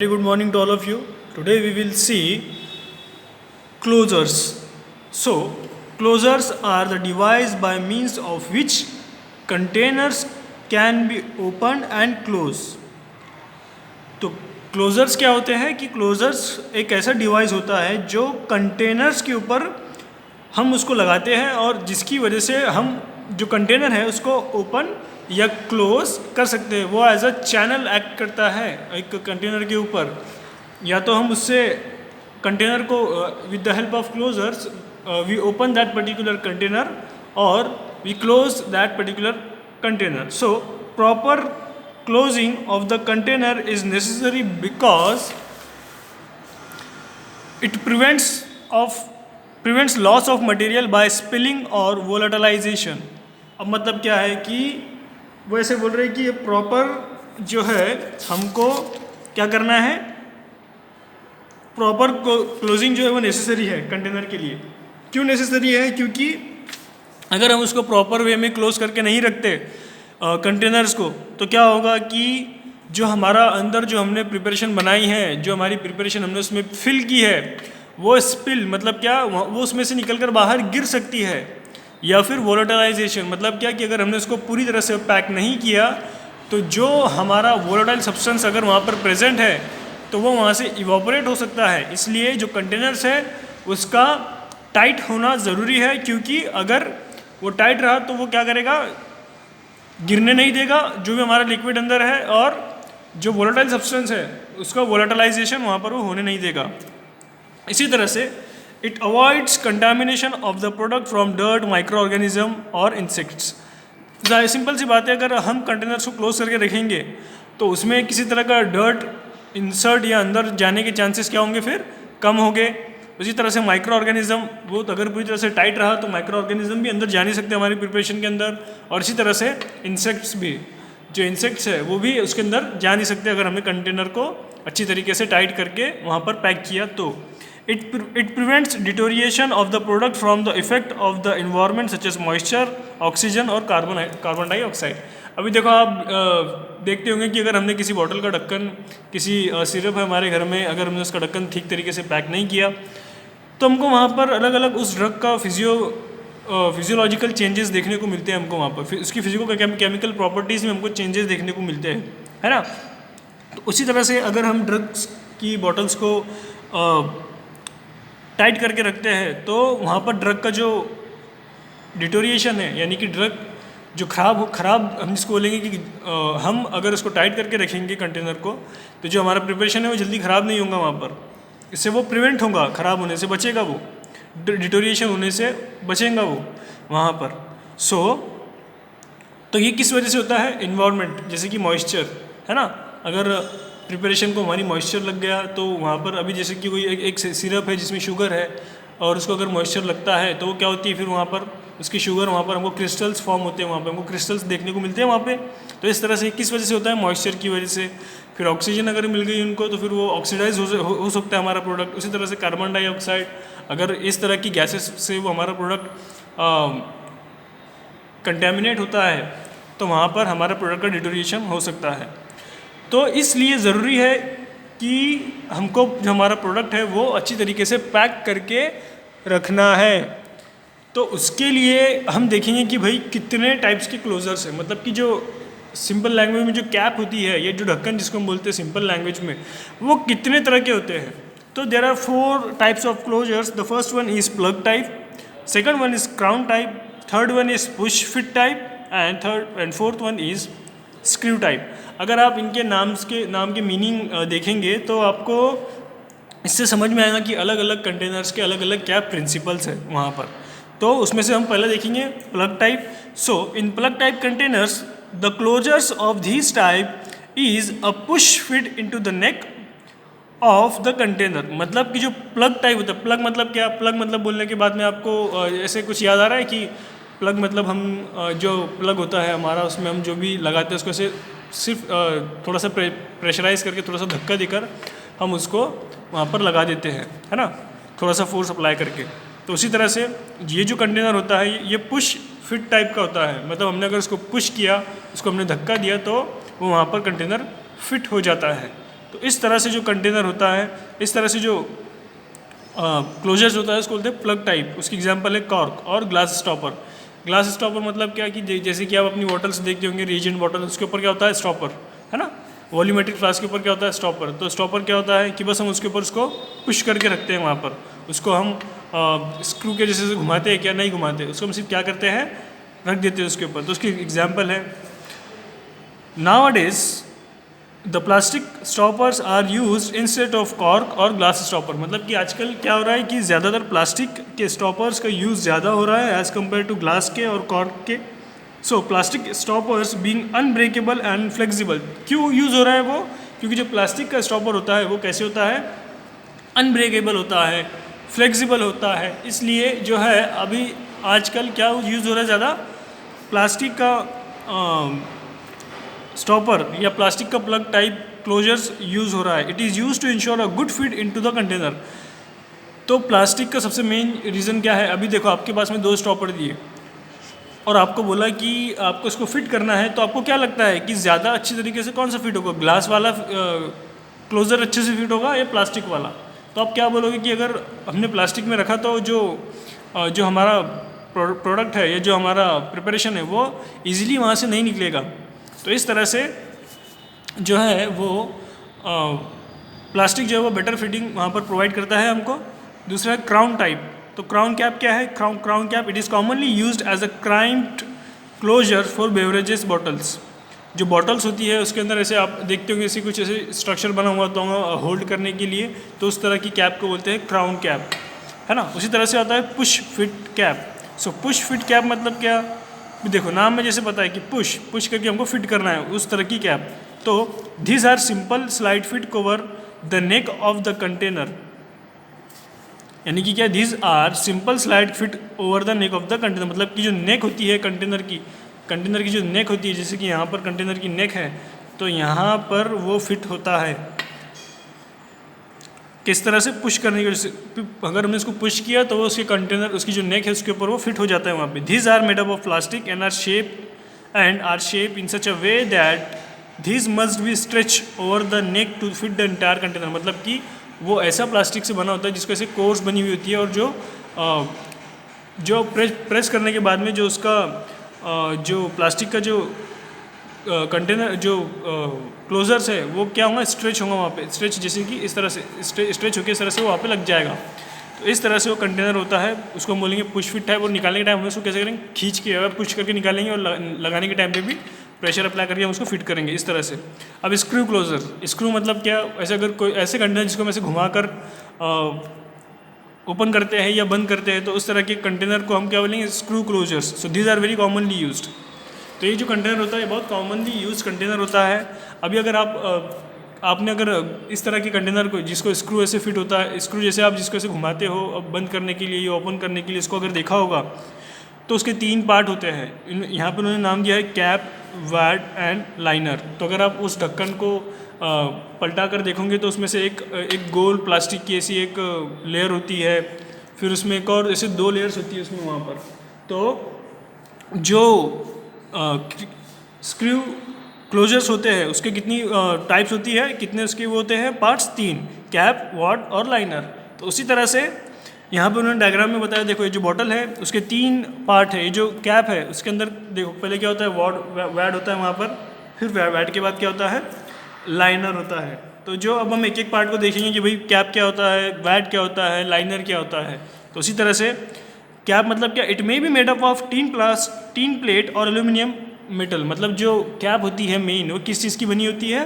Very good morning to all of you. Today we will see closures. So, closures are the device by means of which containers can be opened and closed. तो closures क्या होते हैं कि closures एक ऐसा device होता है जो कंटेनर्स के ऊपर हम उसको लगाते हैं और जिसकी वजह से हम जो कंटेनर है उसको ओपन या क्लोज कर सकते हैं। वो एज अ चैनल एक्ट करता है एक कंटेनर के ऊपर। या तो हम उससे कंटेनर को with the help of closures we open that particular container और we close that particular container. So proper closing of the container is necessary because it prevents loss of material by spilling or volatilization। अब मतलब क्या है कि वो ऐसे बोल रहे हैं कि ये प्रॉपर जो है हमको क्या करना है, प्रॉपर क्लोजिंग जो है वो नेसेसरी है कंटेनर के लिए। क्यों नेसेसरी है? क्योंकि अगर हम उसको प्रॉपर वे में क्लोज करके नहीं रखते कंटेनर्स को तो क्या होगा कि जो हमारा अंदर जो हमने प्रिपरेशन बनाई है, जो हमारी प्रिपरेशन हमने उसमें फिल की है, वो स्पिल मतलब क्या, वो उसमें से निकलकर बाहर गिर सकती है। या फिर वोलेटाइलाइजेशन मतलब क्या कि अगर हमने उसको पूरी तरह से पैक नहीं किया तो जो हमारा वोलेटाइल सब्सटेंस अगर वहाँ पर प्रेजेंट है तो वो वहाँ से इवोपरेट हो सकता है। इसलिए जो कंटेनर्स है उसका टाइट होना ज़रूरी है, क्योंकि अगर वो टाइट रहा तो वो क्या करेगा, गिरने नहीं देगा जो भी हमारा लिक्विड अंदर है, और जो वोलेटाइल सब्सटेंस है उसका वोलेटाइलाइजेशन वहाँ पर वो होने नहीं देगा। इसी तरह से it avoids contamination of the product from dirt, micro organism और इंसेक्ट्स। सिंपल सी बात है, अगर हम कंटेनर्स को क्लोज करके रखेंगे तो उसमें किसी तरह का डर्ट इंसर्ट या अंदर जाने के चांसेस क्या होंगे, फिर कम होंगे। उसी तरह से माइक्रो ऑर्गेनिज्म, वो अगर पूरी तरह से टाइट रहा तो माइक्रो ऑर्गेनिज्म भी अंदर जा नहीं सकते हमारी प्रिपरेशन के अंदर। और इसी तरह से इंसेक्ट्स भी, जो इंसेक्ट्स है वो भी उसके अंदर जा नहीं सकते अगर हमने कंटेनर को अच्छी तरीके से टाइट करके वहाँ पर पैक किया तो। It prevents deterioration of the product from the effect of the environment such as moisture, oxygen और कार्बन डाइऑक्साइड। अभी देखो आप देखते होंगे कि अगर हमने किसी बॉटल का ढक्कन, किसी सिरप है हमारे घर में, अगर हमने उसका ढक्कन ठीक तरीके से पैक नहीं किया तो हमको वहाँ पर अलग अलग उस ड्रग का फिजियोलॉजिकल चेंजेस देखने को मिलते हैं। हमको वहाँ पर उसकी फिजिकल केमिकल प्रॉपर्टीज़ में हमको चेंजेस देखने को मिलते हैं, है ना। तो उसी तरह से अगर हम ड्रग्स की बॉटल्स को टाइट करके रखते हैं तो वहाँ पर ड्रग का जो डिटोरिएशन है, यानी कि ड्रग जो खराब हम जिसको बोलेंगे कि हम अगर उसको टाइट करके रखेंगे कंटेनर को तो जो हमारा प्रिपरेशन है वो जल्दी ख़राब नहीं होगा वहाँ पर। इससे वो प्रिवेंट होगा, ख़राब होने से बचेगा, वो डिटोरिएशन होने से बचेगा वो वहाँ पर। तो ये किस वजह से होता है? इन्वायरमेंट, जैसे कि मॉइस्चर है ना। अगर प्रिपरेशन को हमारी मॉइस्चर लग गया तो वहाँ पर अभी जैसे कि कोई एक सिरप है जिसमें शुगर है और उसको अगर मॉइस्चर लगता है तो वो क्या होती है, फिर वहाँ पर उसकी शुगर, वहाँ पर हमको क्रिस्टल्स फॉर्म होते हैं, वहाँ पर हमको क्रिस्टल्स देखने को मिलते हैं वहाँ पे। तो इस तरह से किस वजह से होता है? मॉइस्चर की वजह से। फिर ऑक्सीजन अगर मिल गई उनको तो फिर वो ऑक्सीडाइज हो सकता है हमारा प्रोडक्ट। उसी तरह से कार्बन डाइऑक्साइड, अगर इस तरह की गैसेस से वो हमारा प्रोडक्ट कंटेमिनेट होता है तो वहाँ पर हमारा प्रोडक्ट का डिटोरिएशन हो सकता है। तो इसलिए ज़रूरी है कि हमको जो हमारा प्रोडक्ट है वो अच्छी तरीके से पैक करके रखना है। तो उसके लिए हम देखेंगे कि भाई कितने टाइप्स के क्लोजर्स हैं, मतलब कि जो सिंपल लैंग्वेज में जो कैप होती है, ये जो ढक्कन जिसको हम बोलते हैं सिंपल लैंग्वेज में, वो कितने तरह के होते हैं। तो there are 4 types of closures. The first one is plug type, second one is crown type, third one is push fit type and fourth one is screw type. अगर आप इनके नाम के मीनिंग देखेंगे तो आपको इससे समझ में आएगा कि अलग अलग कंटेनर्स के अलग अलग क्या प्रिंसिपल्स हैं वहाँ पर। तो उसमें से हम पहले देखेंगे plug type. So in plug type containers the closures of this type is a push fit into the neck of the container. मतलब कि जो प्लग टाइप होता है, प्लग मतलब क्या, प्लग मतलब बोलने के बाद में आपको ऐसे कुछ याद आ रहा है कि प्लग मतलब हम जो प्लग होता है हमारा, उसमें हम जो भी लगाते हैं उसको से सिर्फ थोड़ा सा प्रेशराइज करके, थोड़ा सा धक्का देकर हम उसको वहाँ पर लगा देते हैं, है ना, थोड़ा सा फोर्स अप्लाई करके। तो उसी तरह से ये जो कंटेनर होता है ये पुश फिट टाइप का होता है। मतलब हमने अगर उसको पुश किया, उसको हमने धक्का दिया तो वो वहाँ पर कंटेनर फिट हो जाता है। तो इस तरह से जो कंटेनर होता है, इस तरह से जो क्लोजर्स होता है उसको बोलते हैं प्लग टाइप। उसकी एग्जांपल है कॉर्क और ग्लास स्टॉपर। ग्लास स्टॉपर मतलब क्या कि जैसे कि आप अपनी बॉटल्स देखते होंगे, रिएजेंट बॉटल, उसके ऊपर क्या होता है, स्टॉपर, है ना। वॉल्यूमेट्रिक फ्लास्क के ऊपर क्या होता है, स्टॉपर। तो स्टॉपर क्या होता है कि बस हम उसके ऊपर उसको पुश करके रखते हैं वहाँ पर, उसको हम स्क्रू के जैसे घुमाते हैं क्या, नहीं घुमाते, उसको हम सिर्फ क्या करते हैं, रख देते हैं उसके ऊपर। तो उसकी एग्जाम्पल है nowadays the plastic stoppers are use instead of cork और ग्लास स्टॉपर। मतलब कि आजकल क्या हो रहा है कि ज़्यादातर प्लास्टिक के स्टॉपर्स का यूज़ ज़्यादा हो रहा है एज़ कम्पेयर टू ग्लास के और कॉर्क के। सो plastic stoppers being unbreakable and flexible. क्यों यूज़ हो रहा है वो, क्योंकि जो प्लास्टिक का स्टॉपर होता है वो कैसे होता है, अनब्रेकेबल होता है, फ्लेक्सिबल होता है। इसलिए जो है अभी आजकल क्या यूज़ हो रहा है ज़्यादा, प्लास्टिक का स्टॉपर या प्लास्टिक का प्लग टाइप क्लोजर्स यूज़ हो रहा है। It is use to ensure a good fit into the container. तो प्लास्टिक का सबसे मेन रीज़न क्या है, अभी देखो आपके पास में 2 स्टॉपर दिए और आपको बोला कि आपको इसको फिट करना है, तो आपको क्या लगता है कि ज़्यादा अच्छी तरीके से कौन सा फिट होगा, ग्लास वाला क्लोज़र अच्छे से फिट होगा या प्लास्टिक वाला। तो आप क्या बोलोगे कि अगर हमने प्लास्टिक में रखा तो जो हमारा प्रोडक्ट है या जो हमारा प्रिपरेशन है वो ईज़िली वहाँ से नहीं निकलेगा। तो इस तरह से जो है वो प्लास्टिक जो है वो बेटर फिटिंग वहाँ पर प्रोवाइड करता है हमको। दूसरा है क्राउन टाइप। तो क्राउन कैप क्या है, crown cap it is commonly used as a crimped closure for beverages bottles. जो बॉटल्स होती है उसके अंदर ऐसे आप देखते होंगे ऐसे कुछ ऐसे स्ट्रक्चर बना हुआ होता होगा होल्ड करने के लिए, तो उस तरह की कैप को बोलते हैं क्राउन कैप, है ना। उसी तरह से आता है पुश फिट कैप। सो पुश फिट कैप मतलब क्या, देखो नाम में जैसे पता है कि पुश करके हमको फिट करना है, उस तरह की कैप। तो these are simple slide fit cover the neck of the container. यानी कि क्या, these are simple slide fit over the neck of the container. मतलब कि जो नेक होती है कंटेनर की जो नेक होती है, जैसे कि यहाँ पर कंटेनर की नेक है तो यहाँ पर वो फिट होता है। किस तरह से, पुश करने की, अगर हमने इसको पुश किया तो वो उसके कंटेनर, उसकी जो नेक है उसके ऊपर वो फिट हो जाता है वहाँ पे। these are made up of plastic and are shape in such a way that these must be stretch over the neck to fit the entire container. मतलब कि वो ऐसा प्लास्टिक से बना होता है जिसको ऐसे कोर्स बनी हुई होती है, और जो प्रेस करने के बाद में जो उसका जो प्लास्टिक का जो कंटेनर जो क्लोजर्स है वो क्या होगा, स्ट्रेच होगा वहाँ पे, स्ट्रेच जैसे कि इस तरह से स्ट्रेच होकर इस तरह से वो वहाँ पे लग जाएगा। तो इस तरह से वो कंटेनर होता है, उसको हम बोलेंगे पुश फिट टाइप। और निकालने के टाइम हम उसको कैसे करेंगे, खींच के अगर पुश करके निकालेंगे और लगाने के टाइम पे भी प्रेशर अप्लाई करके हम उसको फिट करेंगे इस तरह से। अब स्क्रू क्लोजर, स्क्रू मतलब क्या, ऐसे अगर कोई ऐसे कंटेनर जिसको हम ऐसे घुमा कर ओपन करते हैं या बंद करते हैं, तो उस तरह के कंटेनर को हम क्या बोलेंगे, screw closures. So these are very commonly used. तो ये जो कंटेनर होता है ये बहुत कॉमनली यूज कंटेनर होता है। अभी अगर आपने अगर इस तरह के कंटेनर को जिसको स्क्रू ऐसे फिट होता है, स्क्रू जैसे आप जिसको ऐसे घुमाते हो अब बंद करने के लिए या ओपन करने के लिए, इसको अगर देखा होगा तो उसके 3 पार्ट होते हैं। यहाँ पर उन्होंने नाम दिया है कैप, वैड एंड लाइनर। तो अगर आप उस ढक्कन को पलटा कर देखोगे तो उसमें से एक गोल प्लास्टिक की ऐसी एक लेयर होती है, फिर उसमें एक और ऐसे 2 लेयर्स होती है उसमें वहाँ पर। तो जो स्क्रू क्लोजर्स होते हैं उसके कितनी टाइप्स होती है, कितने उसके वो होते हैं पार्ट्स, 3, कैप, वॉड और लाइनर। तो उसी तरह से यहाँ पे उन्होंने डायग्राम में बताया, देखो ये जो बॉटल है उसके 3 पार्ट है। ये जो कैप है उसके अंदर देखो पहले क्या होता है, वैड होता है वहाँ पर, फिर वैड के बाद क्या होता है, लाइनर होता है। तो जो अब हम एक एक पार्ट को देखेंगे कि भाई कैप क्या होता है, वैड क्या होता है, लाइनर क्या होता है। तो उसी तरह से कैप मतलब क्या, it may be made up of tin plate और एल्यूमिनियम मेटल। मतलब जो कैप होती है मेन वो किस चीज़ की बनी होती है,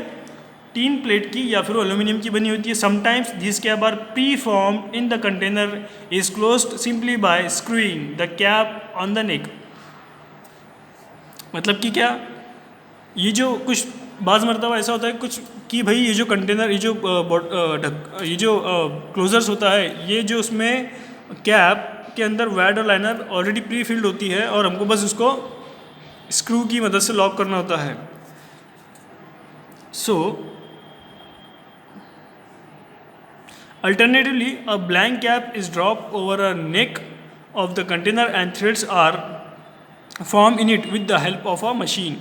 टीन प्लेट की या फिर एल्यूमिनियम की बनी होती है। Sometimes this cap are pre form in the container is closed simply by screwing the cap on the neck. मतलब कि क्या, ये जो कुछ बाज़ मरतबा ऐसा होता है कुछ कि भाई ये जो कंटेनर, ये जो क्लोजर्स होता है, ये जो उसमें कैप के अंदर वैड और लाइनर ऑलरेडी प्री फिल्ड होती है और हमको बस उसको स्क्रू की मदद से लॉक करना होता है। So alternatively a blank cap is drop over a neck of the container and threads are form in it with the help of a machine.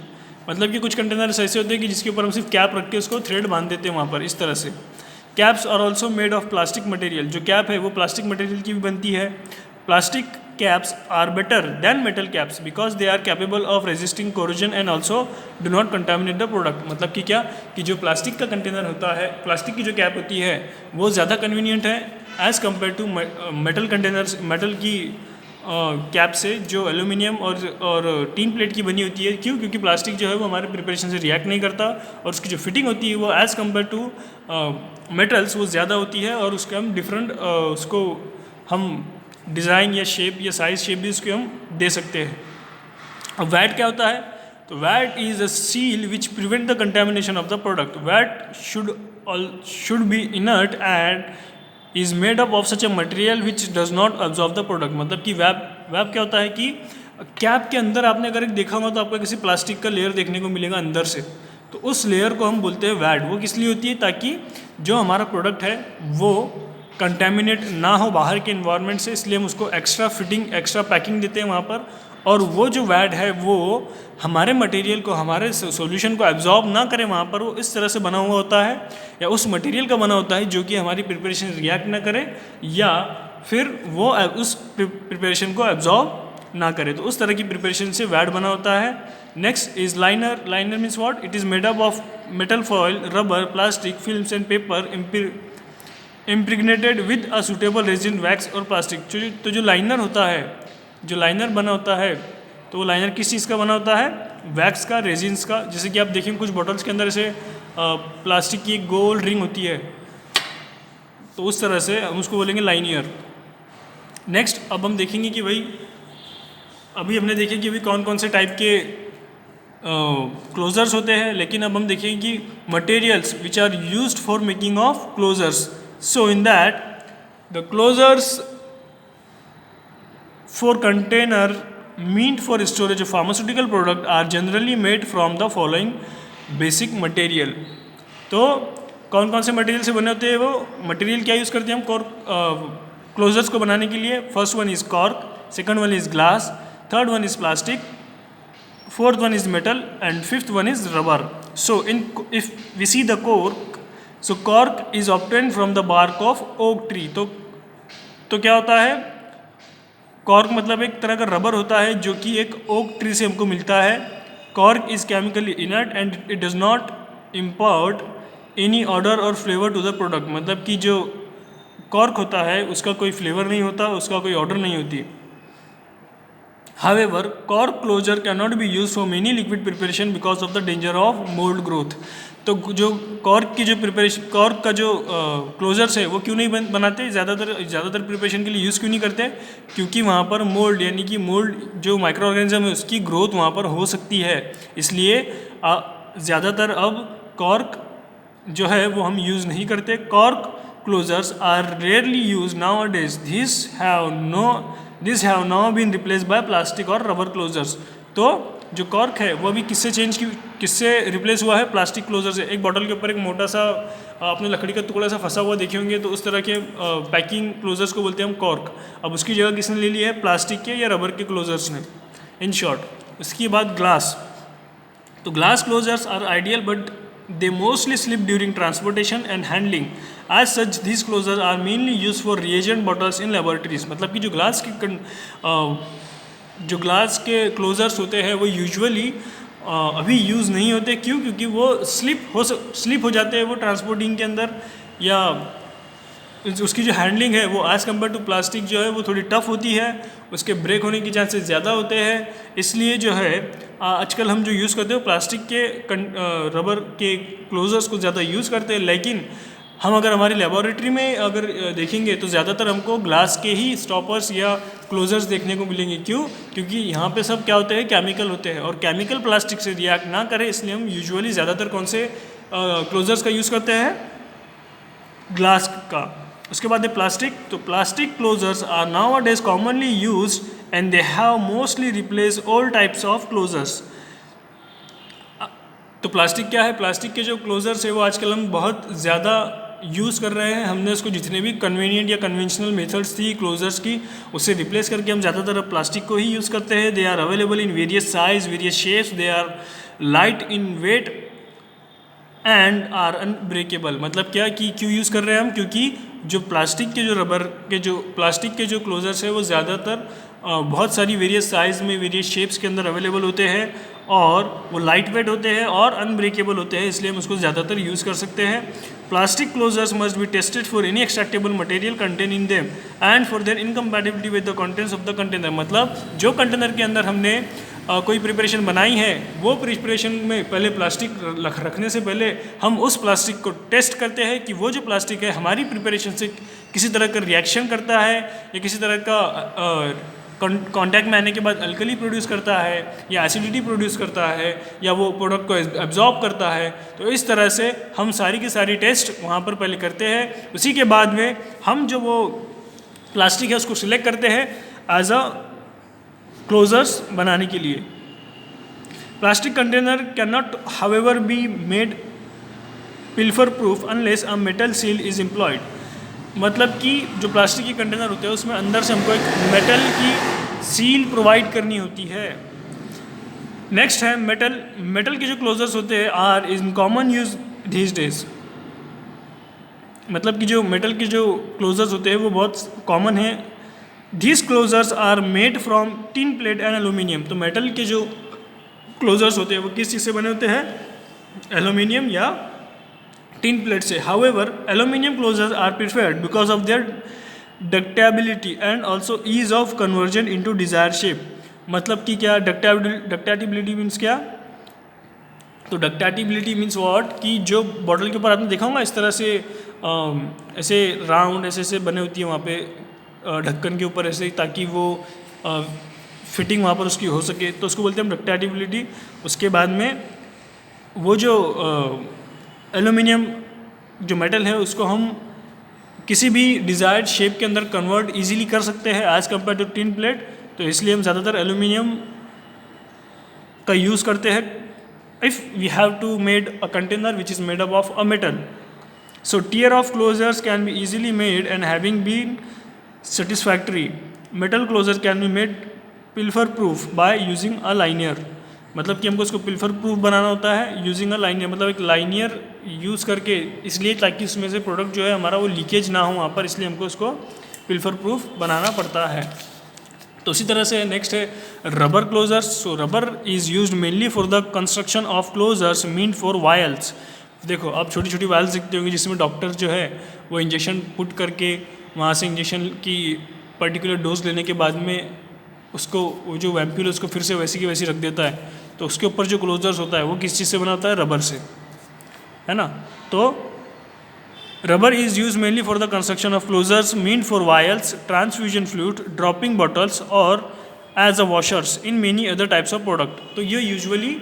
मतलब कि कुछ कंटेनर्स ऐसे होते हैं कि जिसके ऊपर हम सिर्फ कैप रख के उसको थ्रेड बांध देते हैं वहाँ पर, इस तरह से। Caps are also made of plastic material, जो कैप है वो प्लास्टिक मटेरियल की भी बनती है। Plastic caps are better than metal caps because they are capable of resisting corrosion and also do not contaminate the product. मतलब कि क्या, कि जो प्लास्टिक का कंटेनर होता है, प्लास्टिक की जो कैप होती है वो ज़्यादा कन्वीनियंट है as compare to metal containers, metal की कैप से जो एल्यूमिनियम और टीन प्लेट की बनी होती है। क्यों? क्योंकि प्लास्टिक जो है वो हमारे प्रिपरेशन से रिएक्ट नहीं करता और उसकी जो फिटिंग होती है वो एज़ कम्पेयर टू मेटल्स वो ज़्यादा होती है और उसके हम डिफरेंट उसको हम डिज़ाइन या शेप या साइज शेप भी उसको हम दे सकते हैं। अब वैट क्या होता है? तो wad is a seal which prevent the contamination of the product. Wad should be inert and is made up of such a material which does not absorb the product. मतलब कि वैप क्या होता है कि कैप के अंदर आपने अगर एक देखा होगा तो आपको किसी प्लास्टिक का लेयर देखने को मिलेगा अंदर से, तो उस लेयर को हम बोलते हैं वैट। वो किस लिए होती है? ताकि जो हमारा प्रोडक्ट है वो कंटेमिनेट ना हो बाहर के इन्वायरमेंट से, इसलिए हम उसको एक्स्ट्रा फिटिंग, एक्स्ट्रा पैकिंग देते हैं वहाँ पर। और वो जो वैट है वो हमारे मटेरियल को, हमारे सॉल्यूशन को एब्जॉर्ब ना करे वहाँ पर, वो इस तरह से बना हुआ होता है या उस मटेरियल का बना होता है जो कि हमारी प्रिपरेशन रिएक्ट ना करे या फिर वो उस प्रिपरेशन को एब्जॉर्ब ना करे। तो उस तरह की प्रिपरेशन से वैट बना होता है। Next is liner. Liner means what? It is made up of metal foil, rubber, plastic, films and paper impregnated with a suitable resin, wax और प्लास्टिक। तो जो लाइनर होता है, जो लाइनर बना होता है, तो वो लाइनर किस चीज़ का बना होता है? वैक्स का, रेजिन्स का। जैसे कि आप देखें कुछ बॉटल्स के अंदर ऐसे प्लास्टिक की एक गोल रिंग होती है, तो उस तरह से हम उसको बोलेंगे लाइनियर। नेक्स्ट अब हम देखेंगे कि भाई अभी हमने देखे कि अभी कौन कौन से टाइप के क्लोजर्स होते हैं, लेकिन अब हम देखेंगे कि materials which are used for making of closures. So in that, the closers for container meant for storage of pharmaceutical product are generally made from the following basic material। तो कौन कौन से मटेरियल से बने होते हैं? वो मटेरियल क्या यूज़ करते हैं हम कॉर्क क्लोजर्स को बनाने के लिए? First one is cork, second one is glass, third one is plastic, fourth one is metal and fifth one is rubber. So if we see the cork, so cork is obtained from the bark of oak tree. तो क्या होता है? Cork मतलब एक तरह का rubber होता है जो कि एक ओक ट्री से हमको मिलता है। Cork is chemically inert and it does not import any order और फ्लेवर टू द प्रोडक्ट। मतलब कि जो कॉर्क होता है उसका कोई फ्लेवर नहीं होता, उसका कोई ऑर्डर नहीं होती। However, cork closure cannot be used for many liquid preparation because of the danger of mold growth। तो जो कॉर्क की जो प्रिपरेशन, कॉर्क का जो क्लोजर्स है वो क्यों नहीं बनाते? ज़्यादातर प्रिपरेशन के लिए यूज़ क्यों नहीं करते? क्योंकि वहाँ पर मोल्ड, यानी कि मोल्ड जो माइक्रो ऑर्गेनिज्म है उसकी ग्रोथ वहाँ पर हो सकती है। इसलिए ज़्यादातर अब कॉर्क जो है वो हम यूज़ नहीं करते। Cork closures are rarely use nowadays. This have now been replace by plastic और रबर क्लोजर्स। तो जो कॉर्क है वो अभी किससे रिप्लेस हुआ है? प्लास्टिक क्लोजर से। एक बॉटल के ऊपर एक मोटा सा आपने लकड़ी का टुकड़ा सा फंसा हुआ देखे होंगे, तो उस तरह के पैकिंग क्लोजर्स को बोलते हैं हम कॉर्क। अब उसकी जगह किसने ले ली है? प्लास्टिक के या रबर के क्लोजर्स ने, इन शॉर्ट। उसके बाद ग्लास। तो glass closures are ideal but they mostly slip during transportation and handling. As such this closure are mainly use for reagent bottles in laboratories. मतलब कि जो ग्लास के क्लोजर्स होते हैं वो यूजुअली अभी यूज़ नहीं होते। क्यों? क्योंकि वो स्लिप हो जाते हैं वो ट्रांसपोर्टिंग के अंदर, या उसकी जो हैंडलिंग है वो एज़ कम्पेयर टू प्लास्टिक जो है वो थोड़ी टफ होती है, उसके ब्रेक होने के चांसेस ज़्यादा होते हैं। इसलिए जो है आजकल हम जो यूज़ करते हैं प्लास्टिक के रबर के क्लोजर्स को ज़्यादा यूज़ करते हैं। लेकिन हम अगर हमारी लेबोरेटरी में अगर देखेंगे तो ज़्यादातर हमको ग्लास के ही स्टॉपर्स या क्लोजर्स देखने को मिलेंगे। क्यों? क्योंकि यहाँ पे सब क्या होते हैं? केमिकल होते हैं, और केमिकल प्लास्टिक से रिएक्ट ना करे, इसलिए हम यूजुअली ज़्यादातर कौन से क्लोजर्स का यूज़ करते हैं? ग्लास का। उसके बाद है प्लास्टिक। तो plastic closures are nowadays commonly use and they have mostly replace all types of closures. तो प्लास्टिक क्या है? प्लास्टिक के जो क्लोजर्स है वो आजकल हम बहुत ज़्यादा यूज़ कर रहे हैं। हमने उसको जितने भी कन्वीनियंट या कन्वेंशनल मेथड्स थी क्लोजर्स की, उससे रिप्लेस करके हम ज़्यादातर अब प्लास्टिक को ही यूज़ करते हैं। They are available in various size, various shapes, they are light in weight and are unbreakable. मतलब क्या कि क्यों यूज़ कर रहे हैं हम, क्योंकि जो प्लास्टिक के जो रबर के जो प्लास्टिक के जो क्लोजर्स है वो ज़्यादातर बहुत सारी वेरियस साइज़ में वेरियस शेप्स के अंदर अवेलेबल होते हैं और वो लाइट वेट होते हैं और अनब्रेकेबल होते हैं, इसलिए हम उसको ज़्यादातर यूज़ कर सकते हैं। Plastic closures must be tested for any extractable material content in them and for their incompatibility with the contents of the container. मतलब जो कंटेनर के अंदर हमने कोई प्रिपरेशन बनाई है, वो प्रिपरेशन में पहले प्लास्टिक रखने से पहले हम उस प्लास्टिक को टेस्ट करते हैं कि वो जो प्लास्टिक है हमारी प्रिपरेशन से किसी तरह का रिएक्शन करता है या किसी तरह का कांटेक्ट में आने के बाद अल्कली प्रोड्यूस करता है या एसिडिटी प्रोड्यूस करता है या वो प्रोडक्ट को एब्जॉर्ब करता है। तो इस तरह से हम सारी की सारी टेस्ट वहाँ पर पहले करते हैं। उसी के बाद में हम जो वो प्लास्टिक है उसको सिलेक्ट करते हैं एज अ क्लोजर्स बनाने के लिए। Plastic container can not however be made pilfer proof unless a metal seal is employed. मतलब कि जो प्लास्टिक के कंटेनर होते हैं उसमें अंदर से हमको एक मेटल की सील प्रोवाइड करनी होती है। नेक्स्ट है मेटल के जो क्लोजर्स होते हैं are in common use these days. मतलब कि जो मेटल के जो क्लोजर्स होते हैं वो बहुत कॉमन है। These closures are made from tin plate and aluminium। तो मेटल के जो क्लोजर्स होते हैं वो किस चीज़ से बने होते हैं, एल्यूमिनियम या टिन प्लेट से। However, aluminium closures are preferred because of their ductability and also ease of conversion into desired shape। मतलब कि क्या ductability मीन्स क्या, तो डक्टाटिबिलिटी मीन्स व्हाट कि जो बॉटल के ऊपर आपने देखा होगा इस तरह से ऐसे राउंड ऐसे बने होती है वहाँ पे ढक्कन के ऊपर ऐसे, ताकि वो फिटिंग वहाँ पर उसकी हो सके, तो उसको बोलते हैं हम डक्टाटिबिलिटी। उसके बाद में वो जो एल्यूमिनियम जो मेटल है उसको हम किसी भी डिज़ायर्ड शेप के अंदर कन्वर्ट इजीली कर सकते हैं as compare to tin plate. तो इसलिए हम ज़्यादातर एल्यूमिनियम का यूज़ करते हैं if we have to made a container which is made up of a metal. So tear of closures can be easily made and having been satisfactory metal closure can be made pilfer proof by using a linear। मतलब कि हमको उसको पिल्फर proof बनाना होता है using a linear, मतलब एक linear use करके, इसलिए ताकि उसमें से प्रोडक्ट जो है हमारा वो लीकेज ना हो वहाँ पर, इसलिए हमको उसको पिल्फर प्रूफ बनाना पड़ता है। तो उसी तरह से नेक्स्ट है rubber closures. So rubber is used mainly for the construction of closures mean for vials. देखो आप छोटी छोटी वायल्स दिखते होंगे जिसमें डॉक्टर जो है वो इंजेक्शन पुट करके वहाँ से इंजेक्शन की पर्टिकुलर डोज लेने के बाद में उसको वो जो वैम्प्यूल उसको फिर से वैसी की वैसी रख देता है। तो उसके ऊपर जो क्लोजर्स होता है वो किस चीज़ से बना होता है, रबर से, है ना। तो rubber is use mainly for the construction of closures mean for vials, transfusion fluid, dropping bottles और as a washers in many other types of product. तो ये यूजुअली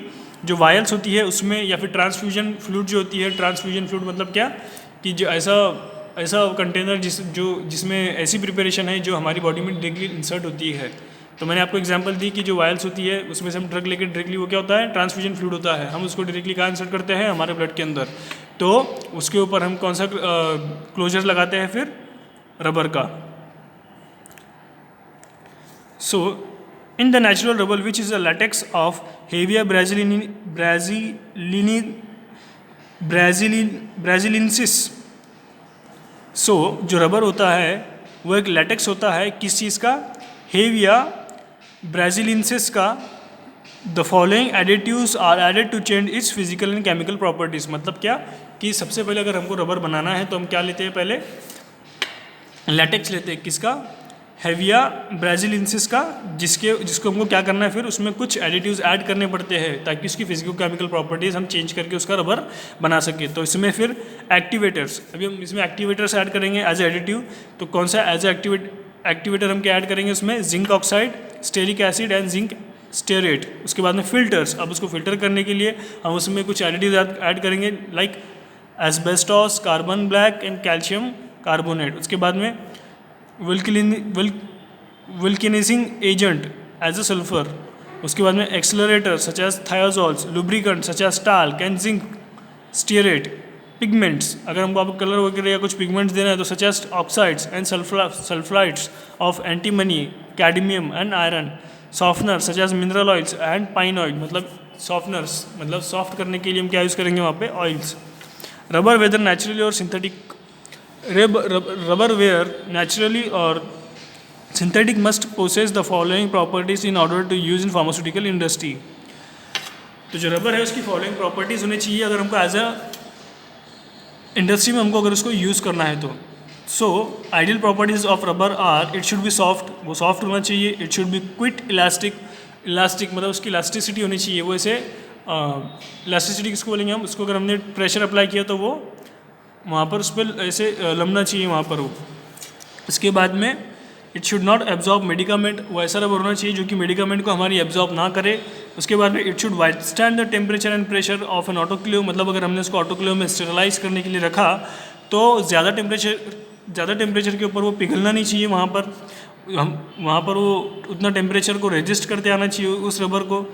जो वायल्स होती है उसमें, या फिर ट्रांसफ्यूजन फ्लूइड जो होती है, ट्रांसफ्यूजन फ्लूइड मतलब क्या कि जो ऐसा कंटेनर जिसमें ऐसी प्रिपरेशन है जो हमारी बॉडी में डायरेक्टली इंसर्ट होती है। तो मैंने आपको एग्जांपल दी कि जो वायल्स होती है उसमें से हम ड्रग लेकर डायरेक्टली वो क्या होता है, ट्रांसफ्यूजन फ्लूइड होता है, हम उसको डायरेक्टली कहाँ इंसर्ट करते हैं, हमारे ब्लड के अंदर। तो उसके ऊपर हम कौन सा क्लोजर लगाते हैं, फिर रबर का। So in the natural rubber which is a latex of Hevea brasiliensis. सो जो रबर होता है वो एक लैटेक्स होता है, किस चीज़ का, हेविया ब्राजीलिनसिस का। The following additives are added to change its physical and chemical properties. मतलब क्या कि सबसे पहले अगर हमको रबर बनाना है तो हम क्या लेते हैं, पहले लैटेक्स लेते हैं, किसका, हेविया ब्राजीलिनसिस का, जिसको हमको क्या करना है, फिर उसमें कुछ एडिटिव्स ऐड करने पड़ते हैं ताकि उसकी फिजिको केमिकल प्रॉपर्टीज़ हम चेंज करके उसका रबर बना सके। तो इसमें फिर एक्टिवेटर्स, अभी हम इसमें एक्टिवेटर्स ऐड करेंगे एज एडिटिव। तो कौन सा एज एक्टिवेटर हम क्या ऐड करेंगे उसमें, zinc oxide, stearic acid and zinc stearate. उसके बाद में फिल्टर्स, अब उसको फिल्टर करने के लिए हम उसमें कुछ एडिटिव ऐड करेंगे like asbestos, carbon black and calcium carbonate. उसके बाद में vulcanising agent as a sulphur. उसके बाद में accelerator such as thiazoles, lubricant such as talc and zinc stearate. Pigments, अगर हमको आप कलर वगैरह या कुछ पिगमेंट्स देना है तो such as oxides and sulphides of antimony, cadmium and iron. Softener such as mineral oils and pine oil. मतलब सॉफ्टनर्स, मतलब सॉफ्ट करने के लिए हम क्या यूज़ करेंगे वहाँ पे, ऑयल्स। रबर वेदर नेचुरली और सिंथेटिक, रबर वेयर नेचुरली और synthetic must possess the following properties in order to use in pharmaceutical industry. तो जो रबर है उसकी फॉलोइंग प्रॉपर्टीज़ होनी चाहिए अगर हमको एज अ इंडस्ट्री में हमको अगर उसको यूज़ करना है तो। So ideal properties of rubber are, it should be soft, वो सॉफ्ट होना चाहिए। It should be quick elastic, elastic मतलब उसकी इलास्टिसिटी होनी चाहिए, वो ऐसे इलास्टिसिटी किसको बोलेंगे हम, उसको अगर हमने प्रेशर अप्लाई किया तो वो वहाँ पर उस पर ऐसे लमना चाहिए वहाँ पर वो। इसके बाद में it should not absorb medicament, वो ऐसा रबर होना चाहिए जो कि मेडिकामेंट को हमारी एब्जॉर्ब ना करे। उसके बाद में it should withstand the temperature and pressure of an autoclave, मतलब अगर हमने उसको ऑटोक्लेव में स्टेरलाइज करने के लिए रखा तो ज़्यादा टेम्परेचर के ऊपर वो पिघलना नहीं चाहिए वहाँ पर, हम वहाँ पर वो उतना टेम्परेचर को रेजिस्ट करते आना चाहिए उस रबर को।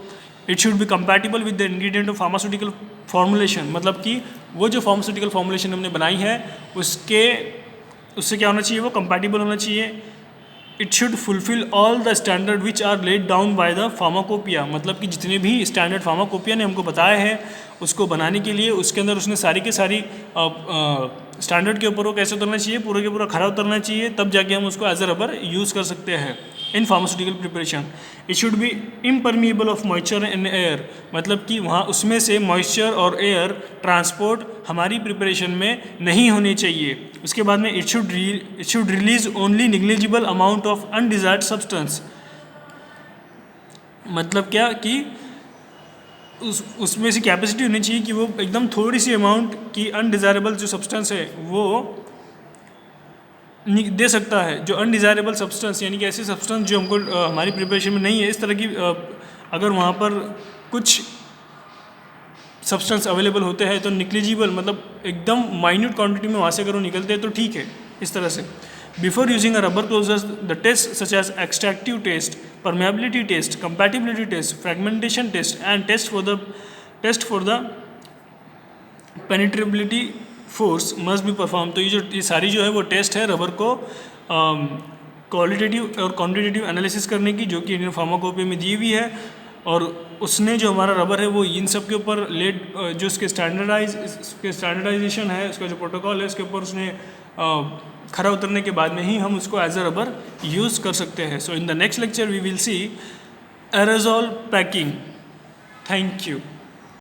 It should B compatible with the ingredient of pharmaceutical formulation, मतलब कि वो जो फार्मास्यूटिकल फॉर्मुलेशन हमने बनाई है उससे क्या होना चाहिए, वो कंपैटिबल होना चाहिए। It should fulfil all the standard which are laid down by the pharmacopoeia, मतलब कि जितने भी स्टैंडर्ड फार्माकोपिया ने हमको बताए हैं उसको बनाने के लिए, उसके अंदर उसने सारी के सारी स्टैंडर्ड के ऊपर वो कैसे उतरना चाहिए, पूरा के पूरा खरा उतरना चाहिए, तब जाके हम उसको एज अ रबर यूज़ कर सकते हैं in pharmaceutical preparation. It should B impermeable of moisture and air, मतलब कि वहाँ उसमें से मॉइस्चर और एयर ट्रांसपोर्ट हमारी प्रिपरेशन में नहीं होने चाहिए। उसके बाद में it should release only negligible amount of undesired substance, मतलब क्या कि उसमें से कैपेसिटी होनी चाहिए कि वो एकदम थोड़ी सी अमाउंट की अनडिज़ायरेबल जो सब्सटेंस है वो दे सकता है। जो अनडिज़ायरेबल सब्सटेंस यानी कि ऐसी सब्सटेंस जो हमको हमारी प्रिपरेशन में नहीं है, इस तरह की अगर वहाँ पर कुछ सब्सटेंस अवेलेबल होते हैं तो निग्लिजिबल मतलब एकदम माइन्यूट क्वांटिटी में वहाँ से अगर वो निकलते हैं तो ठीक है। इस तरह से before using a rubber closures the test such as extractive test, permeability test, compatibility test, fragmentation test and test for the penetrability force must be perform. तो ये सारी जो है वो टेस्ट है रबर को क्वालिटेटिव और क्वांटिटेटिव एनालिसिस करने की, जो कि इंडियन फार्माकोपिया में दी हुई है। और उसने जो हमारा रबर है वो इन सब के ऊपर जो उसके स्टैंडर्डाइजेशन है, उसका जो प्रोटोकॉल है उसके ऊपर उसने खरा उतरने के बाद में ही हम उसको एज अ रबर यूज़ कर सकते हैं। So in the next lecture we will see aerosol packing. Thank you.